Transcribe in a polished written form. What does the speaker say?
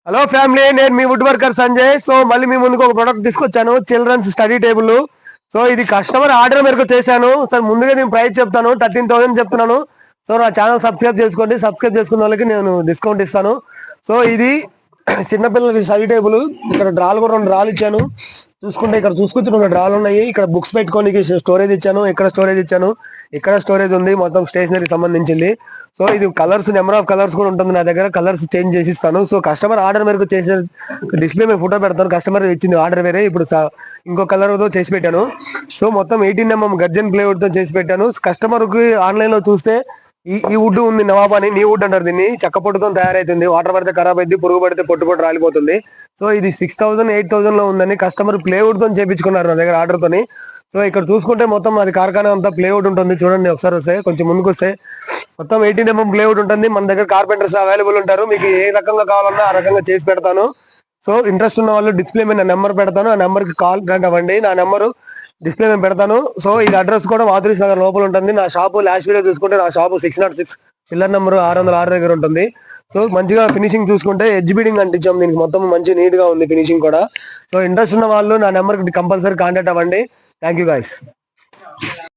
Hello family, నేను మీ would worker Sanjay. So మళ్ళీ మీ ముందుకు ఒక ప్రొడక్ట్ తీసుకొచ్చాను, చిల్డ్రన్స్ స్టడీ టేబుల్. సో ఇది కస్టమర్ ఆర్డర్ మేరకు చేశాను. సార్ ముందుగా నేను ప్రైస్ చెప్తాను, 13,000 చెప్తున్నాను. సో నా ఛానల్ సబ్స్క్రైబ్ చేసుకోండి. సబ్స్క్రైబ్ చేసుకున్న వాళ్ళకి నేను డిస్కౌంట్ ఇస్తాను. సో ఇది చిన్నపిల్లలకి స్టడీ టేబుల్. ఇక్కడ డ్రాలు కూడా 2 డ్రాలు ఇచ్చాను. చూసుకుంటే ఇక్కడ చూసుకుంటే 2 డ్రాలు ఉన్నాయి. ఇక్కడ బుక్స్ పెట్టుకోనికి స్టోరేజ్ ఇచ్చాను. ఇక్కడ స్టోరేజ్ ఇచ్చాను. ఇక్కడ స్టోరేజ్ ఉంది, మొత్తం స్టేషనరీ సంబంధించింది. సో ఇది కలర్స్, నెంబర్ ఆఫ్ కలర్స్ కూడా ఉంటుంది నా దగ్గర. కలర్స్ చేంజ్ చేసి ఇస్తాను. సో కస్టమర్ ఆర్డర్ మేరకు చేసే డిస్ప్లే మీద ఫోటో పెడతాను. కస్టమర్ ఇచ్చింది ఆర్డర్ వేరే, ఇప్పుడు ఇంకో కలర్ తో చేసి పెట్టాను. సో మొత్తం 18mm గర్జన్ ప్లేవుడ్ తో చేసి పెట్టాను. కస్టమర్ కి ఆన్లైన్ లో చూస్తే ఈ వుడ్ ఉంది, నవాబ్ అని, నీ వుడ్ అంటారు దీన్ని. చెక్క పొట్టుతో తయారైతుంది. వాటర్ పడితే ఖరాబ్ అయింది, పురుగు పడితే పొట్టు రాలిపోతుంది. సో ఇది 6,000 8,000 లో ఉందని కస్టమర్ ప్లేవుడ్ తో చేపించుకున్నారు నా దగ్గర ఆర్డర్ తోని. సో ఇక్కడ చూసుకుంటే మొత్తం అది కార్ఖానా అంతా ప్లేవుడ్ ఉంటుంది. చూడండి ఒకసారి, వస్తే కొంచెం ముందుకు వస్తే మొత్తం 18mm ప్లేవుడ్ ఉంటుంది. మన దగ్గర కార్పెంటర్స్ అవైలబుల్ ఉంటారు. మీకు ఏ రకంగా కావాలన్నా ఆ రకంగా చేసి పెడతాను. సో ఇంట్రెస్ట్ ఉన్న వాళ్ళు డిస్ప్లే మీద నా నెంబర్ పెడతాను, ఆ నెంబర్ కి కాల్ అవ్వండి. నా నెంబరు డిస్ప్లే మీద పెడతాను. సో ఇది అడ్రస్ కూడా మాధురి నగర్ లోపల ఉంటుంది. నా షాపు లాస్ట్ వీడియో చూసుకుంటే నా షాపు 606 పిల్లర్ నెంబర్ 606 దగ్గర ఉంటుంది. సో మంచిగా ఫినిషింగ్ చూసుకుంటే ఎడ్జ్ బీడింగ్ అంటించాం దీనికి, మొత్తం మంచి నీట్ గా ఉంది ఫినిషింగ్ కూడా. సో ఇంట్రెస్ట్ ఉన్న వాళ్ళు నా నెంబర్ కి కంపల్సరీ కాంటాక్ట్ అవ్వండి. Thank you guys.